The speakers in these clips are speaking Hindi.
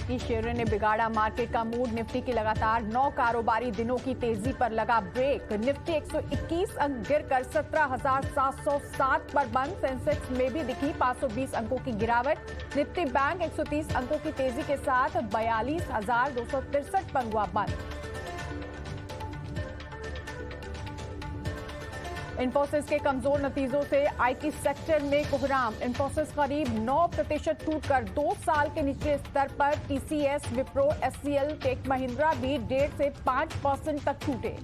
की शेयरों ने बिगाड़ा मार्केट का मूड। निफ्टी की लगातार 9 कारोबारी दिनों की तेजी पर लगा ब्रेक। निफ्टी 121 अंक गिरकर 17,707 पर बंद। सेंसेक्स में भी दिखी 520 अंकों की गिरावट। निफ्टी बैंक 130 अंकों की तेजी के साथ 42,263 पर हुआ बंद। इंफोसिस के कमजोर नतीजों से आईटी सेक्टर में कोहराम। इंफोसिस करीब 9% टूटकर 2 साल के निचले स्तर पर। TCS, Wipro, HCL, tech Mahindra भी 1.5 से 5% तक टूटे।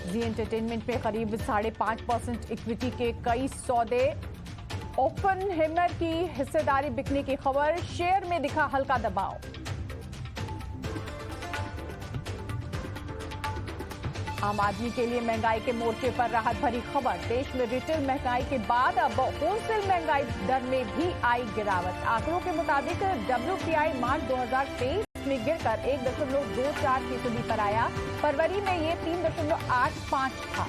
जी एंटरटेनमेंट में करीब 5.5% इक्विटी के कई सौदे। ओपनहेमर की हिस्सेदारी बिकने की खबर। शेयर में दिखा हल्का दबाव। आम आदमी के लिए महंगाई के मोर्चे पर राहत भरी खबर। देश में रिटेल महंगाई के बाद अब होलसेल महंगाई दर में भी आई गिरावट। आंकड़ों के मुताबिक WPI मार्च 2023 में गिरकर 1.24% पर आया। फरवरी में ये 3.85 था।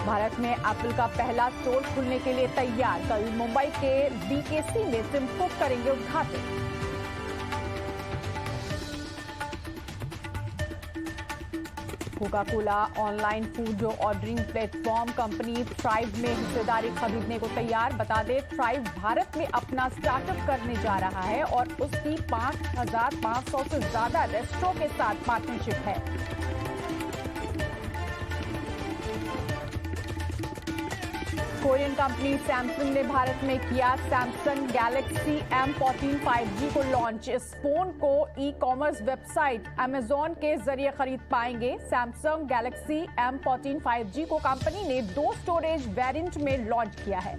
भारत में एप्पल का पहला स्टोर खुलने के लिए तैयार। कल मुंबई के BKC में टिम कुक करेंगे उद्घाटन। Coca Cola online food ordering platform company thrive में हिस्सेदारी खरीदने को तैयार। बता दें, थ्राइव भारत में अपना स्टार्टअप करने जा रहा है और उसकी 5,500 से ज्यादा रेस्टोरेंट के साथ पार्टनरशिप है। कोरियन कंपनी सैमसंग ने भारत में किया सैमसंग गैलेक्सी M14 5G को लॉन्च। इस फोन को ई-कॉमर्स वेबसाइट Amazon के जरिए खरीद पाएंगे। सैमसंग गैलेक्सी M14 5G को कंपनी ने 2 स्टोरेज वेरिएंट में लॉन्च किया है।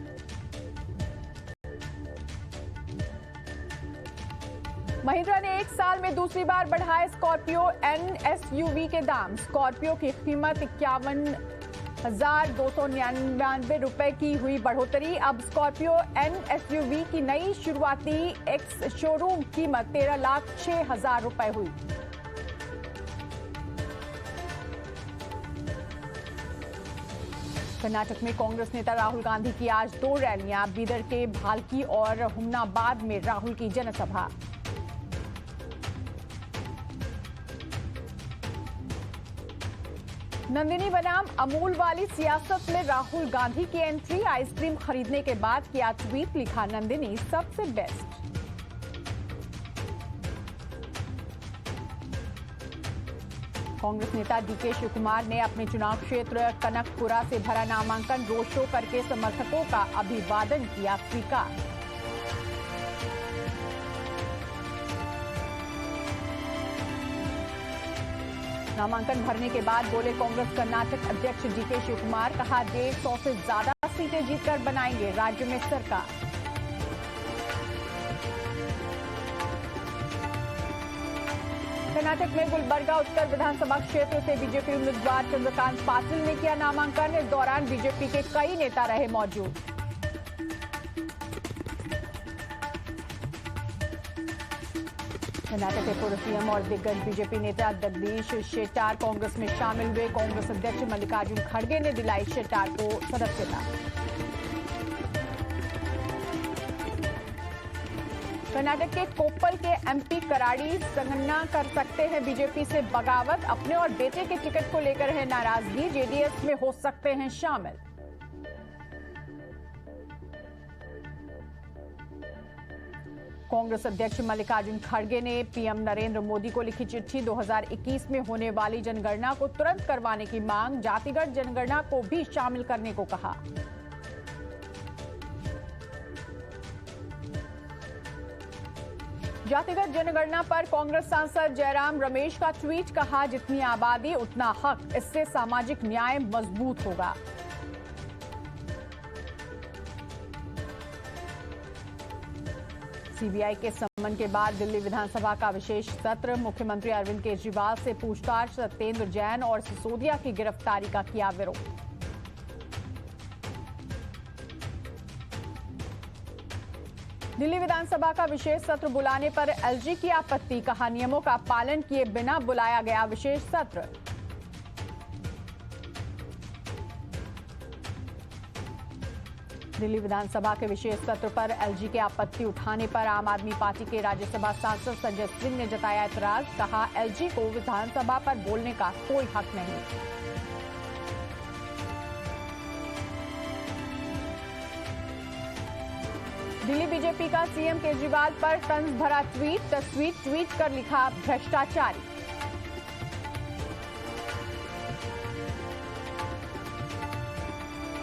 महिंद्रा ने 1 साल में दूसरी बार बढ़ाए स्कॉर्पियो N SUV के दाम। स्कॉर्पियो की कीमत 51,299 रुपए की हुई बढ़ोतरी। अब स्कॉर्पियो N SUV की नई शुरुआती एक्स शोरूम कीमत 13,06,000 रुपए हुई। कर्नाटक में कांग्रेस नेता राहुल गांधी की आज 2 रैलियां। बीदर के भालकी और हुमनाबाद में राहुल की जनसभा। नंदिनी बनाम अमूल वाली सियासत में राहुल गांधी की एंट्री। आइसक्रीम खरीदने के बाद किया ट्वीट, लिखा नंदिनी सबसे बेस्ट। कांग्रेस नेता DK शिवकुमार ने अपने चुनाव क्षेत्र कनकपुरा से भरा नामांकन। रोड शो करके समर्थकों का अभिवादन किया स्वीकार। नामांकन भरने के बाद बोले कांग्रेस कर्नाटक अध्यक्ष DK शिवकुमार। कहा 150 से ज्यादा सीटें जीतकर बनाएंगे राज्य में सरकार। कर्नाटक में गुलबर्गा उत्तर विधानसभा क्षेत्र से बीजेपी उम्मीदवार चंद्रकांत पाटिल ने किया नामांकन। इस दौरान बीजेपी के कई नेता रहे मौजूद। कर्नाटक के पूर्व CM और दिग्गज बीजेपी नेता जगदीश शेट्टार कांग्रेस में शामिल हुए। कांग्रेस अध्यक्ष मल्लिकार्जुन खड़गे ने दिलाई शेट्टार को सदस्यता। कर्नाटक के कोप्पल के MP कराड़ी संगना कर सकते हैं बीजेपी से बगावत। अपने और बेटे के टिकट को लेकर है नाराजगी। JDS में हो सकते हैं शामिल। कांग्रेस अध्यक्ष मल्लिकार्जुन खड़गे ने PM नरेंद्र मोदी को लिखी चिट्ठी। 2021 में होने वाली जनगणना को तुरंत करवाने की मांग। जातिगत जनगणना को भी शामिल करने को कहा। जातिगत जनगणना पर कांग्रेस सांसद जयराम रमेश का ट्वीट। कहा जितनी आबादी उतना हक, इससे सामाजिक न्याय मजबूत होगा। CBI के सम्मन के बाद दिल्ली विधानसभा का विशेष सत्र। मुख्यमंत्री अरविंद केजरीवाल से पूछताछ। सत्येंद्र जैन और सिसोदिया की गिरफ्तारी का किया विरोध। दिल्ली विधानसभा का विशेष सत्र बुलाने पर LG की आपत्ति। कहा नियमों का पालन किए बिना बुलाया गया विशेष सत्र। दिल्ली विधानसभा के विशेष सत्र पर एलजी के आपत्ति उठाने पर आम आदमी पार्टी के राज्यसभा सांसद संजय सिंह ने जताया ऐतराज। कहा, एलजी को विधानसभा पर बोलने का कोई हक नहीं। दिल्ली बीजेपी का सीएम केजरीवाल पर तंज भरा तस्वीर ट्वीट कर लिखा, भ्रष्टाचारी।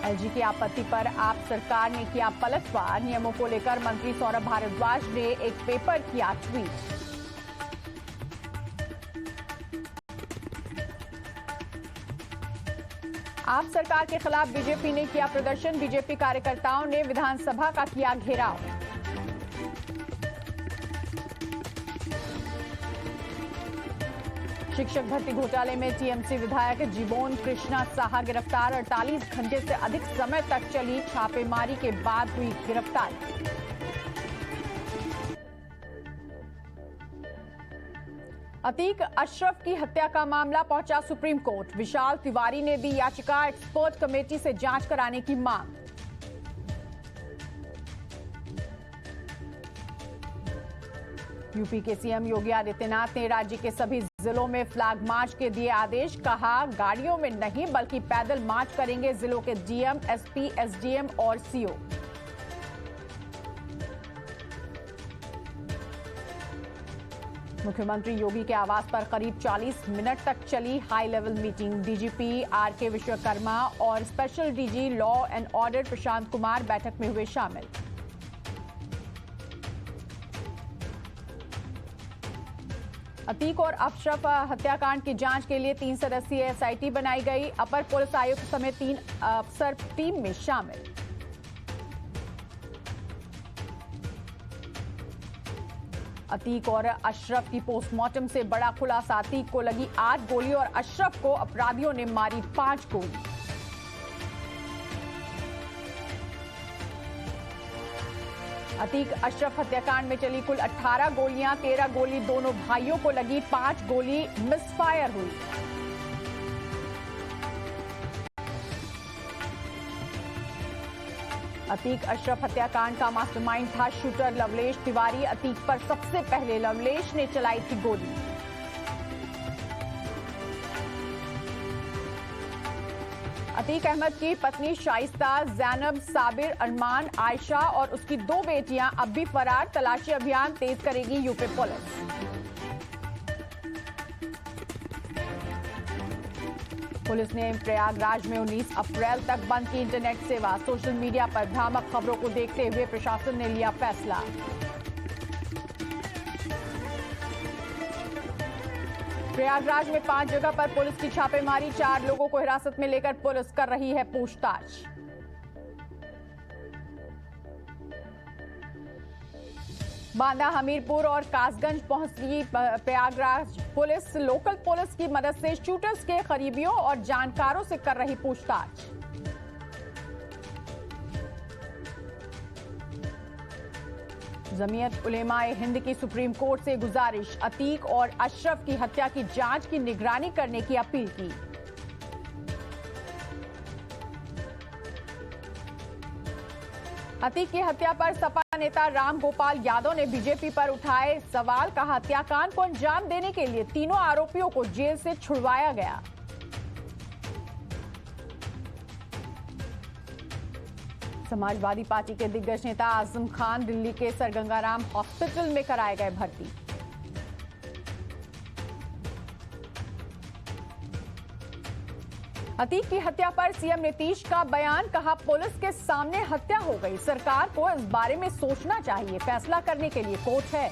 एलजी की आपत्ति पर आप सरकार ने किया पलटवार। नियमों को लेकर मंत्री सौरभ भारद्वाज ने एक पेपर किया ट्वीट। आप सरकार के खिलाफ बीजेपी ने किया प्रदर्शन। बीजेपी कार्यकर्ताओं ने विधानसभा का किया घेराव। शिक्षक भर्ती घोटाले में टीएमसी विधायक जीबोन कृष्णा साहा गिरफ्तार। 48 घंटे से अधिक समय तक चली छापेमारी के बाद हुई गिरफ्तारी। अतीक अशरफ की हत्या का मामला पहुंचा सुप्रीम कोर्ट। विशाल तिवारी ने दी याचिका। एक्सपर्ट कमेटी से जांच कराने की मांग। यूपी के सीएम योगी आदित्यनाथ ने राज्य के सभी जिलों में फ्लैग मार्च के दिए आदेश। कहा, गाड़ियों में नहीं बल्कि पैदल मार्च करेंगे जिलों के डीएम, एसपी, एसडीएम और सीओ। मुख्यमंत्री योगी के आवास पर करीब 40 मिनट तक चली high level meeting. DGP RK Vishwakarma और special DG law and order Prashant Kumar बैठक में हुए शामिल। अतीक और अशरफ हत्याकांड की जांच के लिए 3 सदस्यीय एसआईटी बनाई गई। अपर पुलिस आयुक्त समेत 3 अफसर टीम में शामिल। अतीक और अशरफ की पोस्टमार्टम से बड़ा खुलासा। अतीक को लगी 8 गोली और अशरफ को अपराधियों ने मारी 5 गोली। अतीक अशरफ हत्याकांड में चली कुल 18 गोलियां। 13 गोली दोनों भाइयों को लगी, 5 गोली मिसफायर हुई। अतीक अशरफ हत्याकांड का मास्टरमाइंड था शूटर लवलेश तिवारी। अतीक पर सबसे पहले लवलेश ने चलाई थी गोली। अतीक अहमद की पत्नी शाइस्ता, जैनब, साबिर, अरमान, आयशा और उसकी 2 बेटियां अब भी फरार। तलाशी अभियान तेज करेगी यूपी पुलिस। पुलिस ने प्रयागराज में 19 अप्रैल तक बंद की इंटरनेट सेवा। सोशल मीडिया पर भ्रामक खबरों को देखते हुए प्रशासन ने लिया फैसला। प्रयागराज में 5 जगह पर पुलिस की छापेमारी। 4 लोगों को हिरासत में लेकर पुलिस कर रही है पूछताछ। बांदा, हमीरपुर और कासगंज पहुंची प्रयागराज पुलिस। लोकल पुलिस की मदद से शूटर्स के करीबियों और जानकारों से कर रही पूछताछ। जमीयत उलेमाए हिंद की सुप्रीम कोर्ट से गुजारिश। अतीक और अशरफ की हत्या की जांच की निगरानी करने की अपील की। अतीक की हत्या पर सपा नेता राम गोपाल यादव ने बीजेपी पर उठाए सवाल। कहा, हत्याकांड को अंजाम देने के लिए तीनों आरोपियों को जेल से छुड़वाया गया। समाजवादी पार्टी के दिग्गज नेता आजम खान दिल्ली के सर गंगाराम हॉस्पिटल में कराए गए भर्ती। अतीक की हत्या पर सीएम नीतीश का बयान। कहा, पुलिस के सामने हत्या हो गई, सरकार को इस बारे में सोचना चाहिए, फैसला करने के लिए कोर्ट है।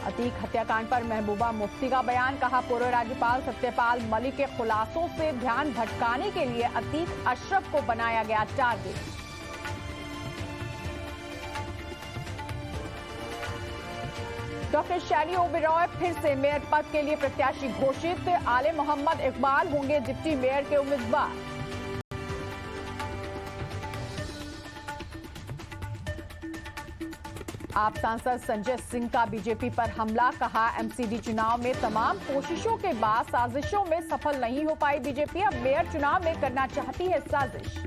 अतीक हत्याकांड पर महबूबा मुफ्ती का बयान। कहा, पूर्व राज्यपाल सत्यपाल मलिक के खुलासों से ध्यान भटकाने के लिए अतीक अशरफ को बनाया गया टारगेट। डॉक्टर शैली ओबेरॉय फिर से मेयर पद के लिए प्रत्याशी घोषित। आले मोहम्मद इकबाल होंगे डिप्टी मेयर के उम्मीदवार। आप सांसद संजय सिंह का बीजेपी पर हमला, कहा एमसीडी चुनाव में तमाम कोशिशों के बाद साजिशों में सफल नहीं हो पाई बीजेपी, अब मेयर चुनाव में करना चाहती है साजिश।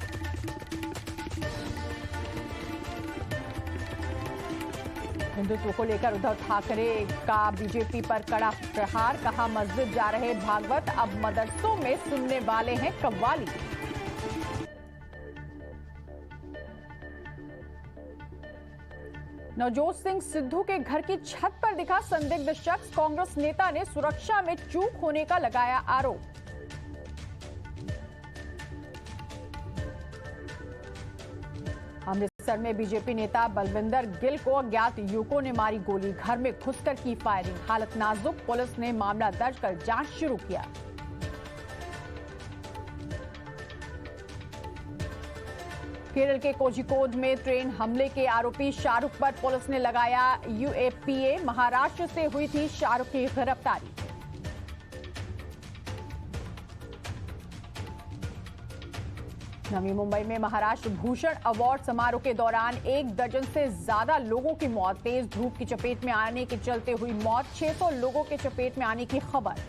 हिंदुत्व को लेकर उद्धव ठाकरे का बीजेपी पर कड़ा प्रहार, कहा मस्जिद जा रहे भागवत अब मदरसों में सुनने वाले हैं कव्वाली। नवजोत सिंह सिद्धू के घर की छत पर दिखा संदिग्ध शख्स, कांग्रेस नेता ने सुरक्षा में चूक होने का लगाया आरोप। अमृतसर में बीजेपी नेता बलविंदर गिल को अज्ञात युवकों ने मारी गोली, घर में घुसकर की फायरिंग, हालत नाजुक, पुलिस ने मामला दर्ज कर जांच शुरू किया। केरल के कोझिकोड में ट्रेन हमले के आरोपी शाहरुख पर पुलिस ने लगाया यूएपीए, महाराष्ट्र से हुई थी शाहरुख की गिरफ्तारी। नवी मुंबई में महाराष्ट्र भूषण अवार्ड समारोह के दौरान 1 दर्जन से ज्यादा लोगों की मौत, तेज धूप की चपेट में आने के चलते हुई मौत, 600 लोगों के चपेट में आने की खबर।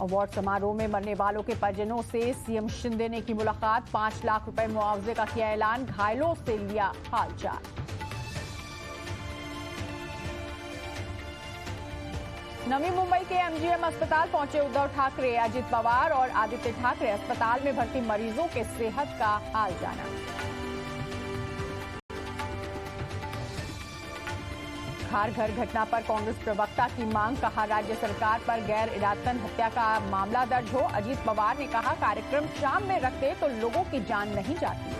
अवार्ड समारोह में मरने वालों के परिजनों से सीएम शिंदे ने की मुलाकात, 5 लाख रुपए मुआवजे का किया ऐलान, घायलों से लिया हालचाल। नवी मुंबई के एमजीएम अस्पताल पहुंचे उद्धव ठाकरे, अजित पवार और आदित्य ठाकरे अस्पताल में भर्ती मरीजों के सेहत का हाल जाना। खार घर घटना पर कांग्रेस प्रवक्ता की मांग, कहा राज्य सरकार पर गैर इरादतन हत्या का मामला दर्ज हो। अजित पवार ने कहा कार्यक्रम शाम में रखते तो लोगों की जान नहीं जाती।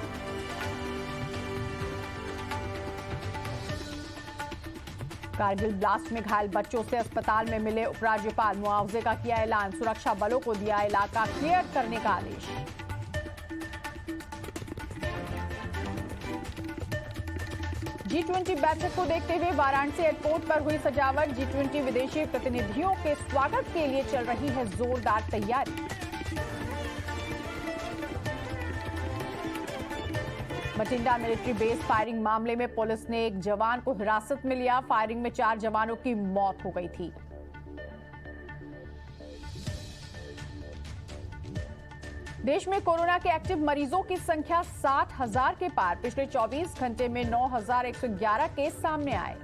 कारगिल ब्लास्ट में घायल बच्चों से अस्पताल में मिले उपराज्यपाल, मुआवजे का किया ऐलान, सुरक्षा बलों को दिया इलाका क्लियर करने का आदेश। G20 बैठक को देखते हुए वाराणसी एयरपोर्ट पर हुई सजावट, G20 विदेशी प्रतिनिधियों के स्वागत के लिए चल रही है जोरदार तैयारी। बठिंडा मिलिट्री बेस फायरिंग मामले में पुलिस ने एक जवान को हिरासत में लिया, फायरिंग में 4 जवानों की मौत हो गई थी। देश में कोरोना के एक्टिव मरीजों की संख्या 60,000 के पार, पिछले 24 घंटे में 9,111 केस सामने आए।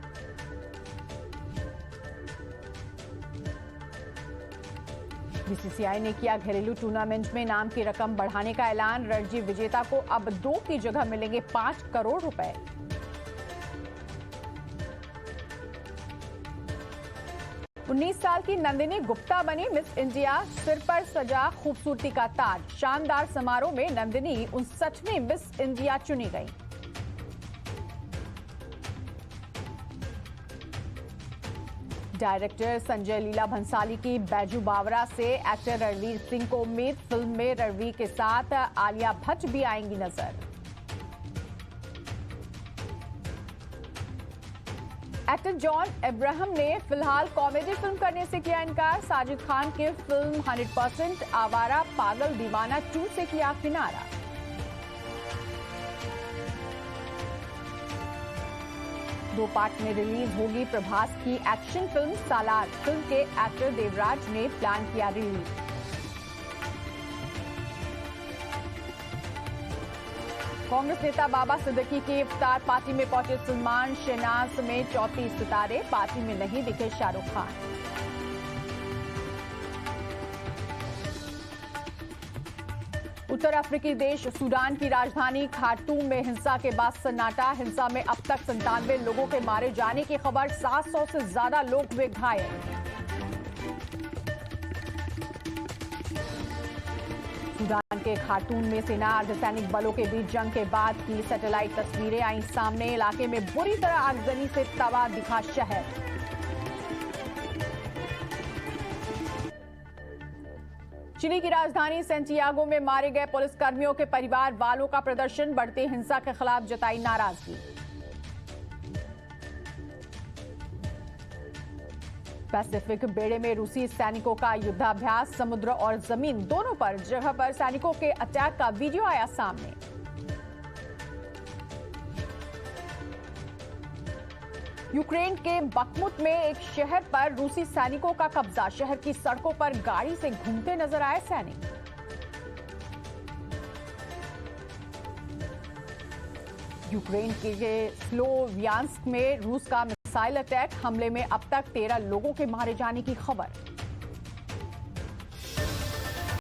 बीसीसीआई ने किया घरेलू टूर्नामेंट में इनाम की रकम बढ़ाने का ऐलान, रणजी विजेता को अब 2 की जगह मिलेंगे 5 करोड़ रुपए। उन्नीस साल की नंदिनी गुप्ता बनी मिस इंडिया, सिर पर सजा खूबसूरती का ताज, शानदार समारोह में नंदिनी 59वीं मिस इंडिया चुनी गई। डायरेक्टर संजय लीला भंसाली की बैजू बावरा से एक्टर रणवीर सिंह को उम्मीद, फिल्म में रणवीर के साथ आलिया भट्ट भी आएंगी नजर। एक्टर जॉन अब्राहम ने फिलहाल कॉमेडी फिल्म करने से किया इनकार, साजिद खान की फिल्म 100% आवारा पागल दीवाना 2 से किया किनारा। दो पार्ट में रिलीज होगी प्रभास की एक्शन फिल्म सालार, फिल्म के एक्टर देवराज ने प्लान किया रिलीज। कांग्रेस नेता बाबा सिद्दीकी की इफ्तार पार्टी में पहुंचे सलमान, शहनाज समेत 34 सितारे, पार्टी में नहीं दिखे शाहरुख खान। उत्तर अफ्रीकी देश सूडान की राजधानी खार्टूम में हिंसा के बाद सन्नाटा, हिंसा में अब तक 97 लोगों के मारे जाने की खबर, 700 से ज्यादा लोग हुए घायल। सूडान के खार्टूम में सेना अर्धसैनिक बलों के बीच जंग के बाद की सैटेलाइट तस्वीरें आई सामने, इलाके में बुरी तरह आगजनी से तबाह दिखा शहर। चिली की राजधानी सेंटियागो में मारे गए पुलिसकर्मियों के परिवार वालों का प्रदर्शन, बढ़ती हिंसा के खिलाफ जताई नाराजगी। पैसिफिक बेड़े में रूसी सैनिकों का युद्धाभ्यास, समुद्र और जमीन दोनों पर जगह पर सैनिकों के अटैक का वीडियो आया सामने। यूक्रेन के बखमुत में एक शहर पर रूसी सैनिकों का कब्जा। शहर की सड़कों पर गाड़ी से घूमते नजर आए सैनिक। यूक्रेन के स्लोवियांस्क में रूस का मिसाइल अटैक। हमले में अब तक 13 लोगों के मारे जाने की खबर।